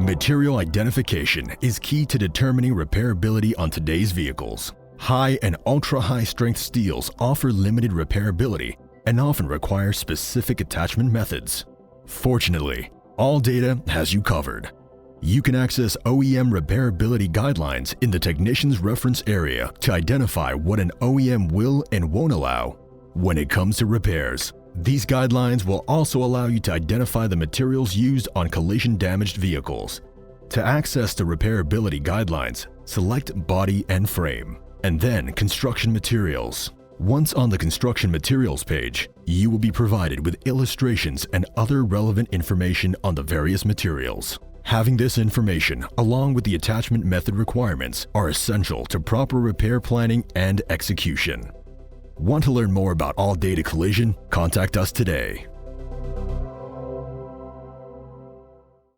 Material identification is key to determining repairability on today's vehicles. High and ultra-high strength steels offer limited repairability and often require specific attachment methods. Fortunately, ALLDATA has you covered. You can access OEM repairability guidelines in the Technician's Reference area to identify what an OEM will and won't allow when it comes to repairs. These guidelines will also allow you to identify the materials used on collision-damaged vehicles. To access the repairability guidelines, select Body and Frame, and then Construction Materials. Once on the Construction Materials page, you will be provided with illustrations and other relevant information on the various materials. Having this information, along with the attachment method requirements, are essential to proper repair planning and execution. Want to learn more about ALLDATA Collision? Contact us today.